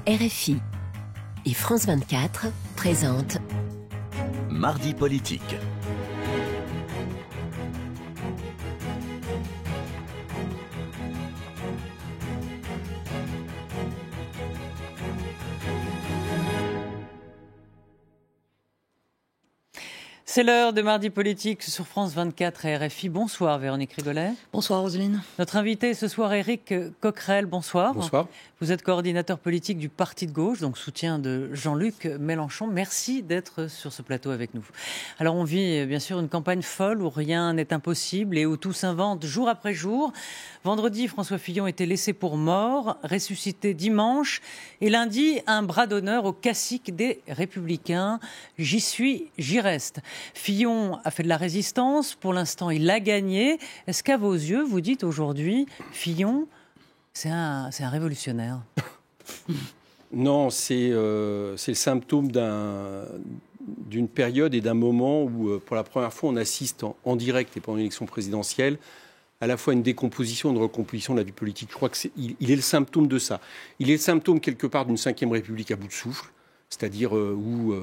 RFI et France 24 présentent Mardi politique. C'est l'heure de Mardi politique sur France 24 et RFI. Bonsoir Véronique Rigolet. Bonsoir Roselyne. Notre invité ce soir, Éric Coquerel. Bonsoir. Bonsoir. Vous êtes coordinateur politique du Parti de gauche, donc soutien de Jean-Luc Mélenchon. Merci d'être sur ce plateau avec nous. Alors on vit bien sûr une campagne folle où rien n'est impossible et où tout s'invente jour après jour. Vendredi, François Fillon était laissé pour mort, ressuscité dimanche. Et lundi, un bras d'honneur au cacique des Républicains. J'y suis, j'y reste. Fillon a fait de la résistance. Pour l'instant, il a gagné. Est-ce qu'à vos yeux, vous dites aujourd'hui, Fillon, c'est un révolutionnaire? Non, c'est le symptôme d'une période et d'un moment où, pour la première fois, on assiste en direct et pendant l'élection présidentielle à la fois une décomposition et une recomposition de la vie politique. Je crois qu'il est le symptôme de ça. Il est le symptôme, quelque part, d'une 5e République à bout de souffle, c'est-à-dire où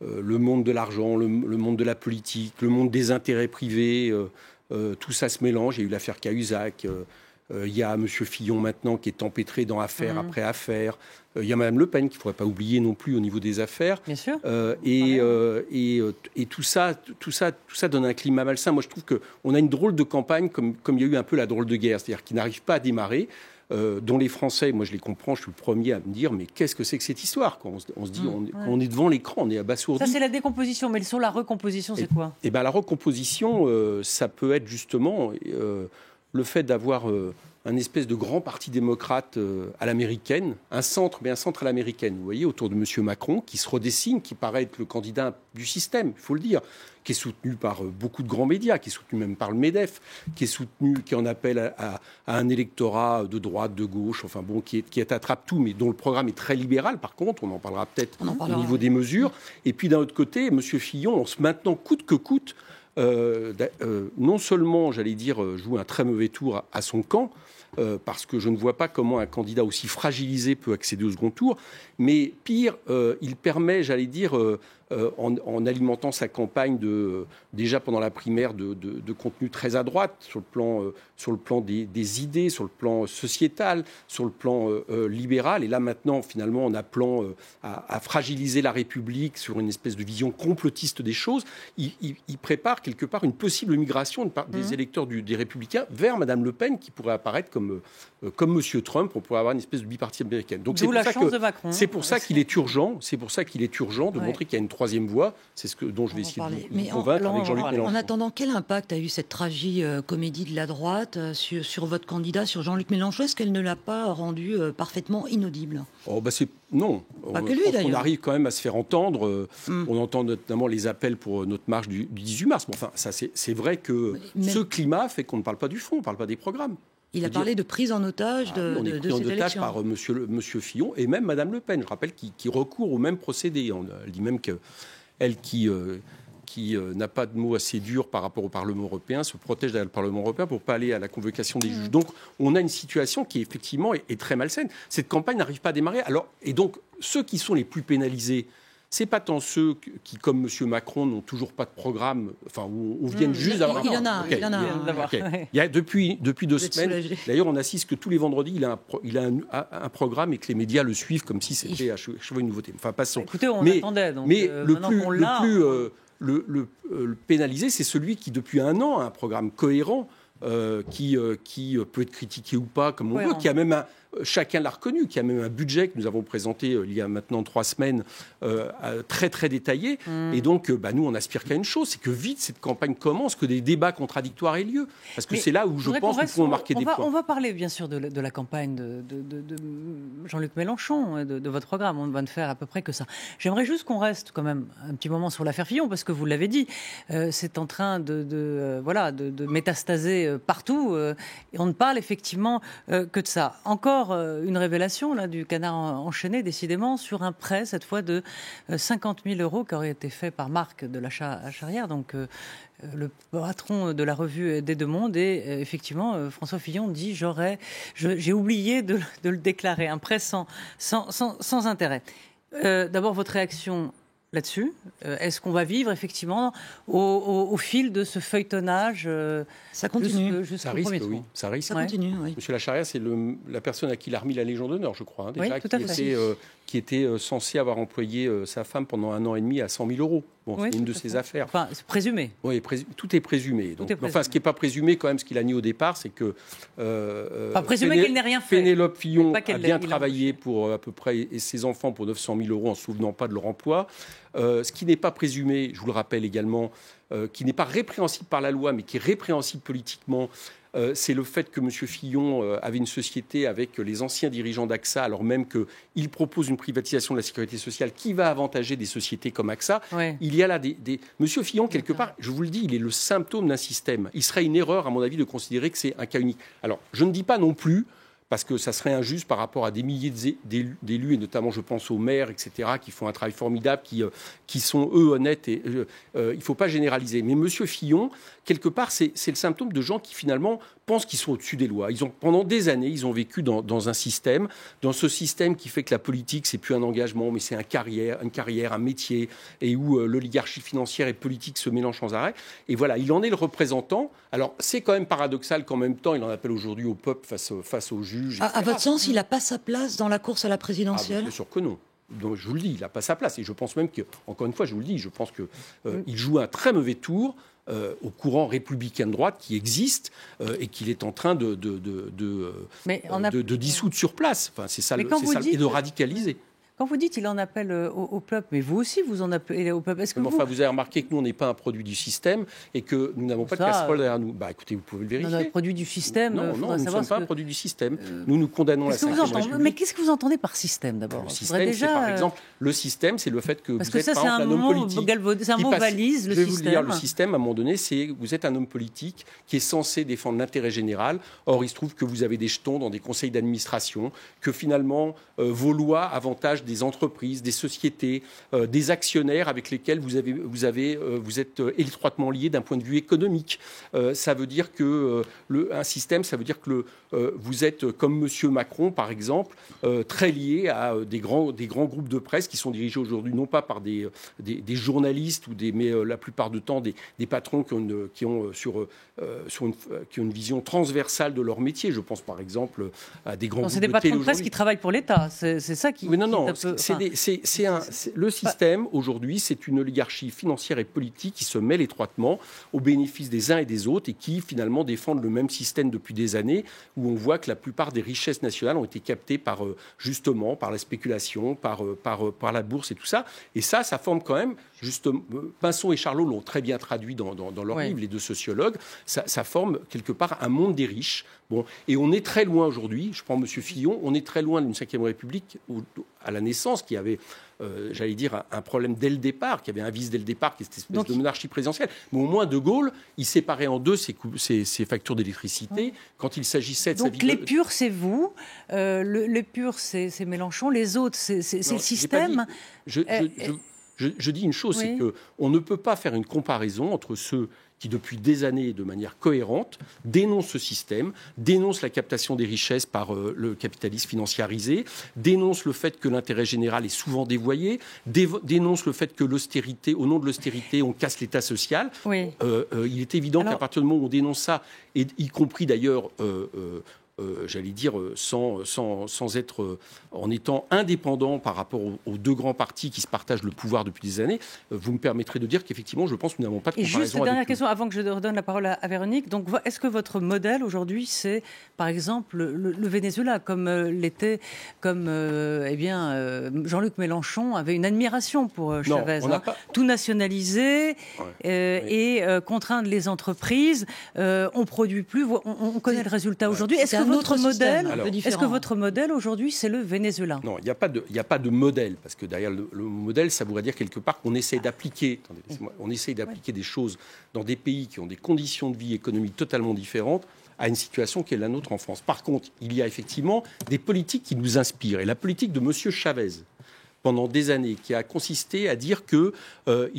le monde de l'argent, le monde de la politique, le monde des intérêts privés, tout ça se mélange. Il y a eu l'affaire Cahuzac. Il y a M. Fillon maintenant qui est empêtré dans affaire après affaire. Il y a Mme Le Pen qu'il ne faudrait pas oublier non plus au niveau des affaires. Bien sûr. Et tout ça donne un climat malsain. Moi, je trouve qu'on a une drôle de campagne comme il y a eu un peu la drôle de guerre, c'est-à-dire qui n'arrive pas à démarrer. Dont les Français, moi je les comprends, je suis le premier à me dire mais qu'est-ce que c'est que cette histoire quand on se dit on est devant l'écran, on est abasourdi. Ça c'est la décomposition, mais sur la recomposition c'est quoi? La recomposition, ça peut être justement le fait d'avoir un espèce de grand parti démocrate à l'américaine, un centre à l'américaine, vous voyez, autour de M. Macron, qui se redessine, qui paraît être le candidat du système, il faut le dire, qui est soutenu par beaucoup de grands médias, qui est soutenu même par le MEDEF, qui en appelle à un électorat de droite, de gauche, enfin bon, qui est attrape-tout, mais dont le programme est très libéral, par contre, on en parlera peut-être au niveau des mesures. Et puis d'un autre côté, M. Fillon, en se maintenant coûte que coûte, non seulement, j'allais dire, joue un très mauvais tour à son camp, parce que je ne vois pas comment un candidat aussi fragilisé peut accéder au second tour, mais pire, il permet, j'allais dire, en alimentant sa campagne déjà pendant la primaire de contenu très à droite sur le plan des idées, sur le plan sociétal, sur le plan libéral, et là maintenant finalement en appelant à fragiliser la République sur une espèce de vision complotiste des choses, il prépare quelque part une possible migration des électeurs des Républicains vers Mme Le Pen qui pourrait apparaître comme M. Trump, on pourrait avoir une espèce de bipartie américaine. Donc c'est pour ça qu'il est urgent de montrer qu'il y a une troisième voie. C'est dont je vais essayer de vous convaincre avec Jean-Luc Mélenchon. En attendant, quel impact a eu cette tragi-comédie de la droite sur votre candidat, sur Jean-Luc Mélenchon? Est-ce qu'elle ne l'a pas rendu parfaitement inaudible? Non. Pas que lui, d'ailleurs. On arrive quand même à se faire entendre. On entend notamment les appels pour notre marche du 18 mars. Bon, enfin, ça, c'est vrai que ce climat fait qu'on ne parle pas du fond, on ne parle pas des programmes. Il a parlé de prise en otage on est pris en otage par monsieur Fillon et même Mme Le Pen, je rappelle, qui recourt au même procédé. Elle dit même qu'elle qui n'a pas de mots assez durs par rapport au Parlement européen, se protège derrière le Parlement européen pour ne pas aller à la convocation des juges. Donc on a une situation qui effectivement est très malsaine. Cette campagne n'arrive pas à démarrer. Et donc ceux qui sont les plus pénalisés, c'est pas tant ceux qui, comme M. Macron, n'ont toujours pas de programme, enfin, où viennent juste d'avoir... Il en a. Il y a depuis 2 semaines, d'ailleurs, on assiste que tous les vendredis, il a un programme et que les médias le suivent comme si c'était à chaque fois une nouveauté. Enfin, passons. Écoutez, on attendait. Donc, mais le plus pénalisé, c'est celui qui, depuis 1 an, a un programme cohérent, qui peut être critiqué ou pas, comme on veut, qui a même chacun l'a reconnu, qui a même un budget que nous avons présenté il y a maintenant 3 semaines, très très détaillé. Et donc, nous, on aspire qu'à une chose, c'est que vite cette campagne commence, que des débats contradictoires aient lieu. Parce que c'est là où je pense qu'il faut marquer des points. On va parler bien sûr de la campagne de Jean-Luc Mélenchon, de votre programme. On ne va ne faire à peu près que ça. J'aimerais juste qu'on reste quand même un petit moment sur l'affaire Fillon, parce que vous l'avez dit, c'est en train de métastaser partout. Et on ne parle effectivement que de ça. Encore encore une révélation là, du Canard enchaîné, décidément, sur un prêt, cette fois de 50 000 € qui aurait été fait par Marc de l'achat à Charrière, donc le patron de la revue des Deux Mondes. Et effectivement, François Fillon dit j'ai oublié de le déclarer, un prêt sans intérêt. D'abord, votre réaction là-dessus, est-ce qu'on va vivre effectivement au fil de ce feuilletonnage Ça continue. Ça risque, oui. Ça risque. Ça continue, oui. Monsieur Lacharrière, c'est la personne à qui il a remis la Légion d'honneur, je crois, déjà, oui, tout à fait. Qui était censé avoir employé sa femme pendant 1 an et demi à 100 000 €. Bon, Oui, c'est une de ses affaires. Enfin, c'est présumé. Oui, tout est présumé. Donc, Tout est présumé. Enfin, ce qui n'est pas présumé, quand même, ce qu'il a nié au départ, c'est que présumé qu'il n'ait rien fait. Pénélope Fillon Pas a qu'elle bien l'ait travaillé pour à peu près et ses enfants pour 900 000 € en se souvenant pas de leur emploi. Ce qui n'est pas présumé, je vous le rappelle également, qui n'est pas répréhensible par la loi, mais qui est répréhensible politiquement, c'est le fait que M. Fillon avait une société avec les anciens dirigeants d'AXA, alors même qu'il propose une privatisation de la sécurité sociale qui va avantager des sociétés comme AXA. Ouais. Il y a là M. Fillon, quelque part, je vous le dis, il est le symptôme d'un système. Il serait une erreur, à mon avis, de considérer que c'est un cas unique. Alors, je ne dis pas non plus, parce que ça serait injuste par rapport à des milliers d'élus, et notamment je pense aux maires, etc., qui font un travail formidable, qui sont eux honnêtes, et il ne faut pas généraliser. Mais M. Fillon, quelque part, c'est le symptôme de gens qui finalement pensent qu'ils sont au-dessus des lois. Pendant des années, ils ont vécu dans un système, dans ce système qui fait que la politique, c'est plus un engagement, mais c'est une carrière, un métier, et où l'oligarchie financière et politique se mélangent sans arrêt. Et voilà, il en est le représentant. Alors, c'est quand même paradoxal qu'en même temps, il en appelle aujourd'hui au peuple face aux juges. À votre sens, il n'a pas sa place dans la course à la présidentielle ? Bien sûr que non. Donc, je vous le dis, il n'a pas sa place. Et je pense même que, encore une fois, je vous le dis, je pense qu'il joue un très mauvais tour au courant républicain de droite qui existe et qu'il est en train de dissoudre sur place. Enfin, c'est ça, et de radicaliser. Quand vous dites qu'il en appelle au peuple, mais vous aussi vous en appelez au peuple. Est-ce que vous avez remarqué que nous on n'est pas un produit du système et que nous n'avons pas de casserole derrière nous. Bah écoutez, vous pouvez le vérifier. Un produit du système. Non, nous ne sommes pas un produit du système. Nous condamnons la Cinquième République. Mais qu'est-ce que vous entendez par système d'abord? Le système, c'est par exemple le système, c'est le fait que parce vous êtes par exemple un homme politique. C'est un mot valise. Je vais vous le dire. Le système, à un moment donné, c'est vous êtes un homme politique qui est censé défendre l'intérêt général. Or, il se trouve que vous avez des jetons dans des conseils d'administration, que finalement vos lois avantagent des entreprises, des sociétés, des actionnaires avec lesquels vous êtes étroitement liés d'un point de vue économique. Ça veut dire que un système, ça veut dire que vous êtes, comme M. Macron, par exemple, très lié à des grands groupes de presse qui sont dirigés aujourd'hui non pas par des journalistes, mais la plupart du temps des patrons qui ont une vision transversale de leur métier. Je pense par exemple à des grands groupes de télé. C'est des patrons de presse qui travaillent pour l'État. C'est ça qui... Oui, non. Le système, aujourd'hui, c'est une oligarchie financière et politique qui se mêle étroitement au bénéfice des uns et des autres et qui, finalement, défendent le même système depuis des années, où on voit que la plupart des richesses nationales ont été captées justement par la spéculation, par la bourse et tout ça. Et ça forme quand même, justement, Pinson et Charlot l'ont très bien traduit dans leur livre, les deux sociologues, ça forme quelque part un monde des riches. Bon, et on est très loin aujourd'hui, je prends M. Fillon, on est très loin d'une Cinquième République à la naissance qui avait, j'allais dire, un problème dès le départ, qui avait un vice dès le départ, qui était cette espèce de monarchie présidentielle. Mais au moins, De Gaulle, il séparait en deux ses factures d'électricité quand il s'agissait de sa vie. Donc les purs, c'est vous, les purs, c'est Mélenchon, les autres, c'est le système. Je dis une chose, c'est qu'on ne peut pas faire une comparaison entre ceux qui, depuis des années, de manière cohérente, dénoncent ce système, dénoncent la captation des richesses par le capitalisme financiarisé, dénoncent le fait que l'intérêt général est souvent dévoyé, dénoncent le fait que l'austérité, au nom de l'austérité, on casse l'État social. Oui. Il est évident qu'à partir du moment où on dénonce ça, et y compris d'ailleurs... j'allais dire, sans être, en étant indépendant par rapport aux deux grands partis qui se partagent le pouvoir depuis des années, vous me permettrez de dire qu'effectivement, je pense que nous n'avons pas de comparaison. Et juste dernière question, avant que je redonne la parole à Véronique. Donc, est-ce que votre modèle aujourd'hui, c'est, par exemple, le Venezuela, comme l'était, Jean-Luc Mélenchon avait une admiration pour Chavez, tout nationaliser et contraindre les entreprises. On produit plus, on connaît le résultat aujourd'hui. Est-ce que votre modèle aujourd'hui, c'est le Venezuela? Non, il n'y a pas de modèle, parce que derrière le modèle, ça voudrait dire quelque part qu'on essaye d'appliquer, des choses dans des pays qui ont des conditions de vie économiques totalement différentes à une situation qui est la nôtre en France. Par contre, il y a effectivement des politiques qui nous inspirent. Et la politique de M. Chavez, pendant des années, qui a consisté à dire qu'il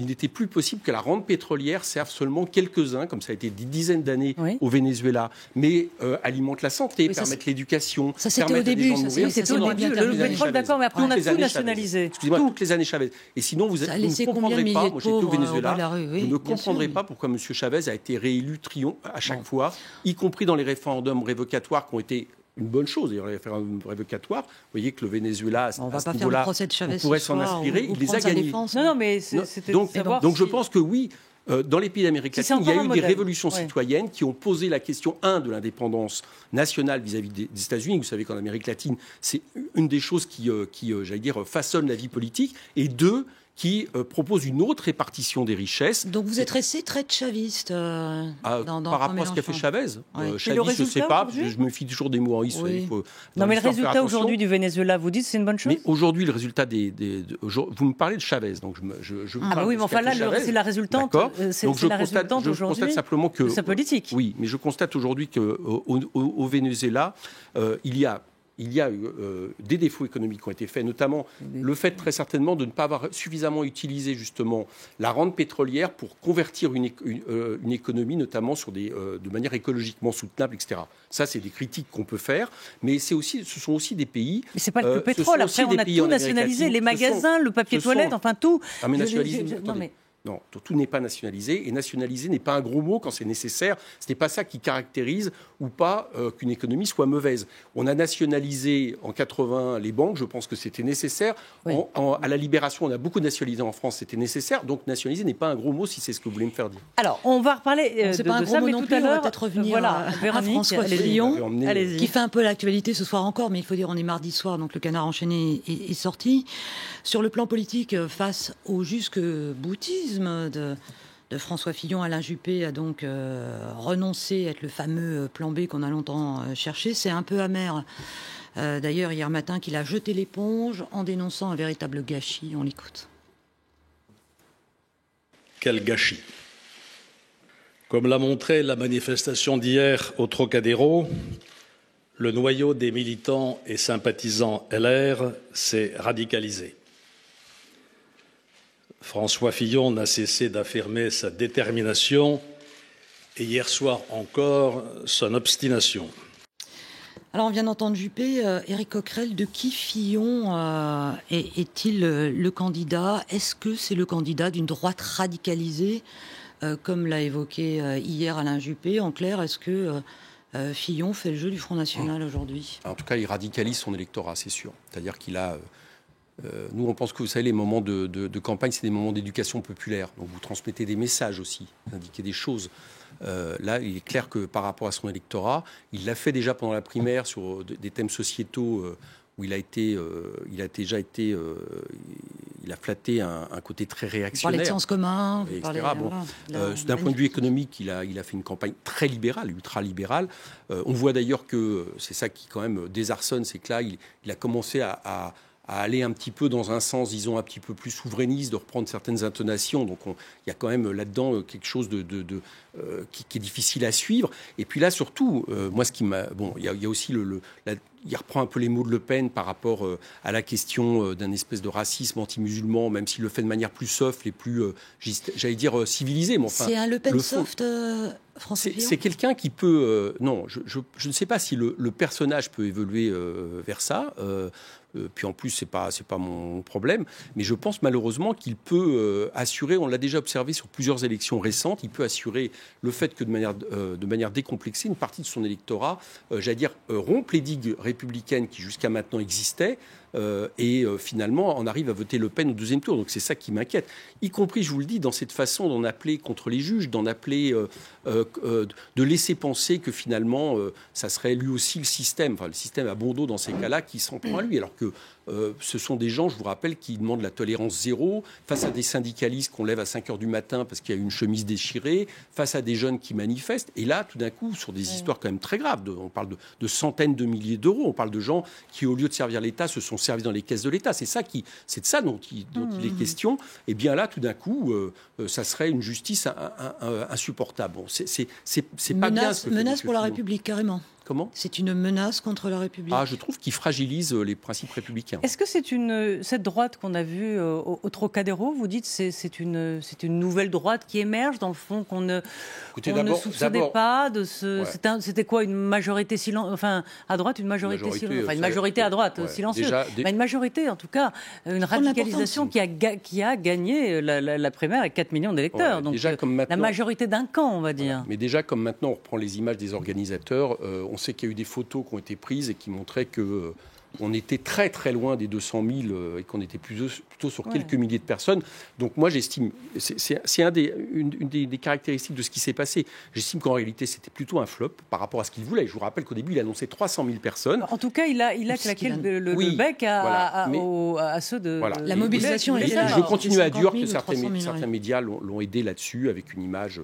n'était plus possible que la rente pétrolière serve seulement quelques-uns, comme ça a été des dizaines d'années au Venezuela, mais alimente la santé, permettre l'éducation, permettre à des gens de mourir. C'était au début, le pétrole, d'accord, mais après on a tout nationalisé. Excusez-moi, toutes les années Chavez. Et sinon, vous ne comprendrez pas, moi j'étais au Venezuela, vous ne comprendrez pas pourquoi M. Chavez a été réélu à chaque fois, y compris dans les référendums révocatoires qui ont été une bonne chose, d'ailleurs, les référendums révocatoires. Vous voyez que le Venezuela, à ce niveau-là, on pourrait s'en inspirer. Il les a gagnés. Non, mais c'était donc je pense que oui, dans les pays d'Amérique latine, il y a eu des révolutions citoyennes qui ont posé la question, de l'indépendance nationale vis-à-vis des États-Unis. Vous savez qu'en Amérique latine, c'est une des choses qui j'allais dire, façonne la vie politique. Et deux, qui propose une autre répartition des richesses. Donc vous êtes resté très chaviste par rapport à ce qu'a fait Chavez. Chavez, je ne sais pas, je me fie toujours des mots en israël. Oui. Non, mais le résultat aujourd'hui du Venezuela, vous dites c'est une bonne chose. Mais aujourd'hui, le résultat vous me parlez de Chavez, donc je vous parle oui, mais enfin là, c'est la résultante. Donc je constate simplement que de sa politique. Oui, mais je constate aujourd'hui qu'au Venezuela, il y a des défauts économiques qui ont été faits, notamment le fait très certainement de ne pas avoir suffisamment utilisé justement la rente pétrolière pour convertir une économie, notamment de manière écologiquement soutenable, etc. Ça, c'est des critiques qu'on peut faire, mais ce sont aussi des pays... Mais c'est pas que le pétrole, après on a tout nationalisé, les magasins, le papier toilette, enfin tout. Mais nationalisé, non, tout n'est pas nationalisé, et nationaliser n'est pas un gros mot quand c'est nécessaire. Ce n'est pas ça qui caractérise ou pas qu'une économie soit mauvaise. On a nationalisé en 80 les banques, je pense que c'était nécessaire. Oui. À la Libération, on a beaucoup nationalisé en France, c'était nécessaire. Donc nationaliser n'est pas un gros mot si c'est ce que vous voulez me faire dire. Alors, on va reparler de ça, mais tout à l'heure, on va peut-être revenir à François Fillon, qui fait un peu l'actualité ce soir encore, mais il faut dire on est mardi soir, donc le Canard enchaîné est sorti. Sur le plan politique, face au jusque-boutisme de François Fillon, Alain Juppé a donc renoncé à être le fameux plan B qu'on a longtemps cherché. C'est un peu amer. D'ailleurs, hier matin, qu'il a jeté l'éponge en dénonçant un véritable gâchis. On l'écoute. Quel gâchis! Comme l'a montré la manifestation d'hier au Trocadéro, le noyau des militants et sympathisants LR s'est radicalisé. François Fillon n'a cessé d'affirmer sa détermination et hier soir encore son obstination. Alors on vient d'entendre Juppé, Éric Coquerel, de qui Fillon est-il le candidat? Est-ce que c'est le candidat d'une droite radicalisée, comme l'a évoqué hier Alain Juppé? En clair, est-ce que Fillon fait le jeu du Front National aujourd'hui? En tout cas, il radicalise son électorat, c'est sûr. C'est-à-dire qu'il a... nous, on pense que, vous savez, les moments de campagne, c'est des moments d'éducation populaire. Donc, vous transmettez des messages aussi, vous indiquez des choses. Là, il est clair que par rapport à son électorat, il l'a fait déjà pendant la primaire sur des thèmes sociétaux où il a flatté un côté très réactionnaire. Vous parlez de sens commun, d'un point de vue économique, il a fait une campagne très libérale, ultra-libérale. On voit d'ailleurs que c'est ça qui quand même désarçonne, c'est que là, il a commencé à aller un petit peu dans un sens, disons, un petit peu plus souverainiste, de reprendre certaines intonations. Donc il y a quand même là-dedans quelque chose qui est difficile à suivre. Et puis là, surtout, moi, ce qui m'a... Bon, il y a aussi il reprend un peu les mots de Le Pen par rapport à la question d'un espèce de racisme anti-musulman, même s'il le fait de manière plus soft et plus, j'allais dire, civilisée. Mais enfin, c'est un Le Pen soft, François Fillon ? C'est quelqu'un qui peut... non, je ne sais pas si le personnage peut évoluer vers ça. Puis en plus, c'est pas mon problème. Mais je pense malheureusement qu'il peut assurer, on l'a déjà observé sur plusieurs élections récentes, il peut assurer le fait que de manière décomplexée, une partie de son électorat, j'allais dire, rompe les digues républicaines qui jusqu'à maintenant existaient, et finalement on arrive à voter Le Pen au deuxième tour. Donc c'est ça qui m'inquiète, y compris, je vous le dis, dans cette façon d'en appeler contre les juges, d'en appeler, de laisser penser que finalement ça serait lui aussi le système à bon dos dans ces cas-là qui s'en prend à lui, alors que ce sont des gens, je vous rappelle, qui demandent la tolérance zéro face à des syndicalistes qu'on lève à 5h du matin parce qu'il y a une chemise déchirée, face à des jeunes qui manifestent. Et là, tout d'un coup, sur des histoires quand même très graves, on parle de centaines de milliers d'euros, on parle de gens qui, au lieu de servir l'État, se sont service dans les caisses de l'État. C'est de ça dont il est question. Et bien là, tout d'un coup, ça serait une justice insupportable. Bon, c'est pas bien ce que menace pour la République, carrément. Comment ? C'est une menace contre la République. Je trouve qu'il fragilise les principes républicains. Est-ce que cette droite qu'on a vue au Trocadéro, vous dites c'est une nouvelle droite qui émerge, dans le fond, qu'on ne soupçonnait pas de ce... Ouais. C'était quoi, une majorité à droite, une majorité à droite, silencieuse. Une majorité, en tout cas, une radicalisation qui a gagné la primaire avec 4 millions d'électeurs. Ouais, donc déjà, la majorité d'un camp, on va dire. Voilà. Mais déjà, comme maintenant on reprend les images des organisateurs, on sait qu'il y a eu des photos qui ont été prises et qui montraient que on était très très loin des 200 000 et qu'on était plutôt sur quelques milliers de personnes. Donc moi j'estime, c'est une des caractéristiques de ce qui s'est passé. J'estime qu'en réalité c'était plutôt un flop par rapport à ce qu'il voulait. Je vous rappelle qu'au début il a annoncé 300 000 personnes. En tout cas il a claqué le bec à ceux de... Voilà. La mobilisation est là. Je continue à dire que certains médias l'ont aidé là-dessus avec une image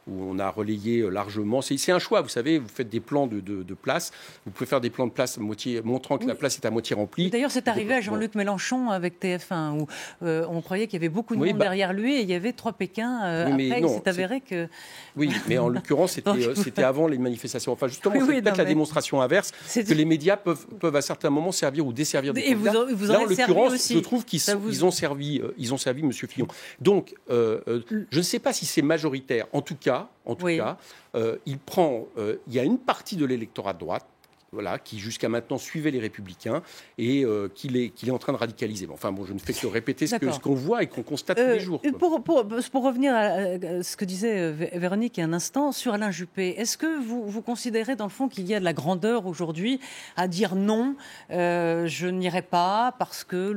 où on a relayé largement. C'est un choix, vous savez, vous faites des plans de place. Vous pouvez faire des plans de place montrant que la place est à motivée remplie. D'ailleurs, c'est arrivé à Jean-Luc Mélenchon avec TF1, où on croyait qu'il y avait beaucoup de monde derrière lui et il y avait 3 Pékins. Après, il s'est avéré que... Oui, mais en l'occurrence, c'était avant les manifestations. Enfin, justement, c'est peut-être la démonstration inverse que les médias peuvent à certains moments servir ou desservir des candidats. Là, en l'occurrence, je trouve qu'ils ont servi M. Fillon. Donc, je ne sais pas si c'est majoritaire. En tout cas, il y a une partie de l'électorat de droite, qui jusqu'à maintenant suivait les Républicains et qu'il est en train de radicaliser. Enfin bon, je ne fais que répéter ce qu'on voit et qu'on constate tous les jours. Pour revenir à ce que disait Véronique il y a un instant sur Alain Juppé, est-ce que vous considérez dans le fond qu'il y a de la grandeur aujourd'hui à dire non, je n'irai pas parce que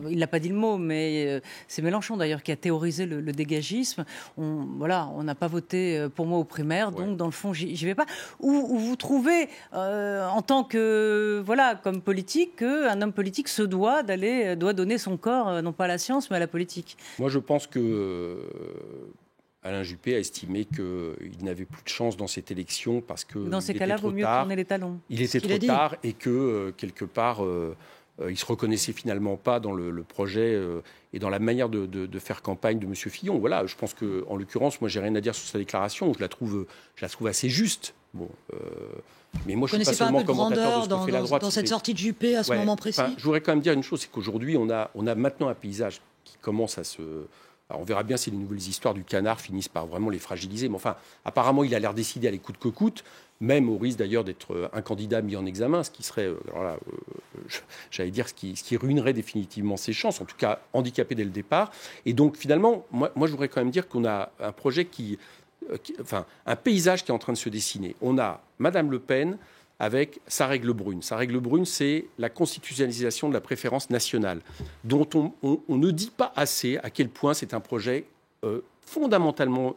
il n'a pas dit le mot, mais c'est Mélenchon d'ailleurs qui a théorisé le dégagisme. On n'a pas voté pour moi aux primaires, donc dans le fond j'y vais pas. Ou vous trouvez en tant que, comme politique, qu'un homme politique se doit donner son corps, non pas à la science, mais à la politique. Moi, je pense que Alain Juppé a estimé qu'il n'avait plus de chance dans cette élection parce que dans ces cas-là, il vaut mieux tourner les talons. Il était trop tard et que, quelque part, il ne se reconnaissait finalement pas dans le projet et dans la manière de faire campagne de M. Fillon. Voilà, je pense qu'en l'occurrence, moi, j'ai rien à dire sur sa déclration. Je la trouve assez juste. Bon, mais moi, je ne suis pas seulement commentateur de ce que fait la droite. Dans cette sortie de Juppé à ce moment précis. Je voudrais quand même dire une chose, c'est qu'aujourd'hui, on a maintenant un paysage qui commence à se... Alors, on verra bien si les nouvelles histoires du canard finissent par vraiment les fragiliser. Mais enfin, apparemment, il a l'air décidé à les coûte que coûte, même au risque d'ailleurs d'être un candidat mis en examen, ce qui serait, j'allais dire, ce qui ruinerait définitivement ses chances, en tout cas handicapé dès le départ. Et donc, finalement, moi je voudrais quand même dire qu'on a un projet un paysage qui est en train de se dessiner. On a Madame Le Pen avec sa règle brune. Sa règle brune, c'est la constitutionnalisation de la préférence nationale, dont on ne dit pas assez à quel point c'est un projet fondamentalement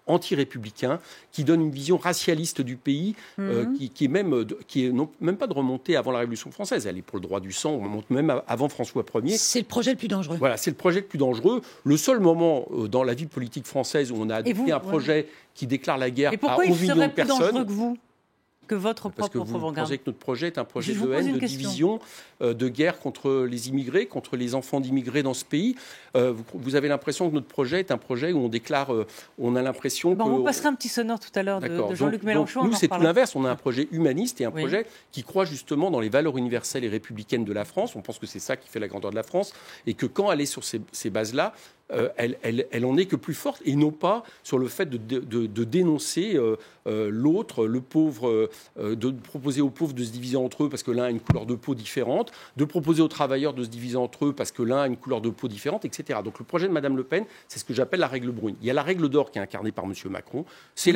anti-républicain, qui donne une vision racialiste du pays, qui est même pas de remonter avant la Révolution française. Elle est pour le droit du sang, on remonte même avant François Ier. C'est le projet le plus dangereux. Voilà, c'est le projet le plus dangereux. Le seul moment dans la vie politique française où on a adopté un projet qui déclare la guerre à 11 millions de personnes... Et pourquoi il serait plus dangereux que vous ? Que votre propre programme. Parce que vous pensez que notre projet est un projet de haine, de division, de guerre contre les immigrés, contre les enfants d'immigrés dans ce pays. Vous avez l'impression que notre projet est un projet où on déclare, on a l'impression que... On passera un petit sonore tout à l'heure de Jean-Luc Mélenchon. Donc nous, c'est tout l'inverse. On a un projet humaniste et un projet qui croit justement dans les valeurs universelles et républicaines de la France. On pense que c'est ça qui fait la grandeur de la France et que quand elle est sur ces bases-là, elle en est que plus forte et non pas sur le fait de dénoncer l'autre, le pauvre, de proposer aux pauvres de se diviser entre eux parce que l'un a une couleur de peau différente, de proposer aux travailleurs de se diviser entre eux parce que l'un a une couleur de peau différente, etc. Donc le projet de Mme Le Pen, c'est ce que j'appelle la règle brune. Il y a la règle d'or qui est incarnée par M. Macron.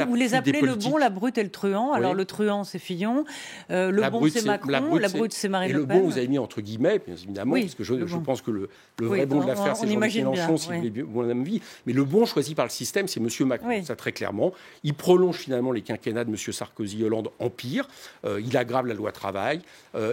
Vous les appelez le bon, la brute et le truand. Alors le truand, c'est Fillon. Le bon, c'est Macron. La brute, c'est Marine Le Pen. Et le bon, vous avez mis entre guillemets, bien évidemment, parce que je pense que le vrai bon de l'affaire, c'est Jean-Luc Mélenchon, s'il est bon à vie. Mais le bon choisi par le système, c'est M. Macron, ça très clairement. Il prolonge finalement les quinquennats de M. Sarkozy, Hollande, Empire. Il aggrave la loi travail.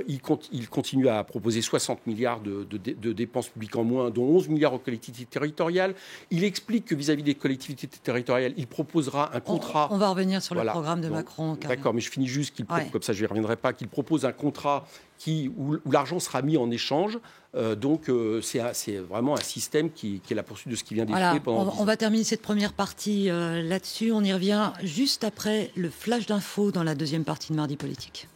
Il continue à proposer 60 milliards de dépenses publiques en moins, dont 11 milliards aux collectivités territoriales. Il explique que vis-à-vis des collectivités territoriales, il proposera un contrat... On va revenir sur le programme de Macron. D'accord, mais je finis juste, comme ça je n'y reviendrai pas, qu'il propose un contrat où l'argent sera mis en échange. Donc c'est vraiment un système qui est la poursuite de ce qui vient d'échouer pendant 10 ans. On va terminer cette première partie là-dessus. On y revient juste après le flash d'infos dans la deuxième partie de Mardi Politique.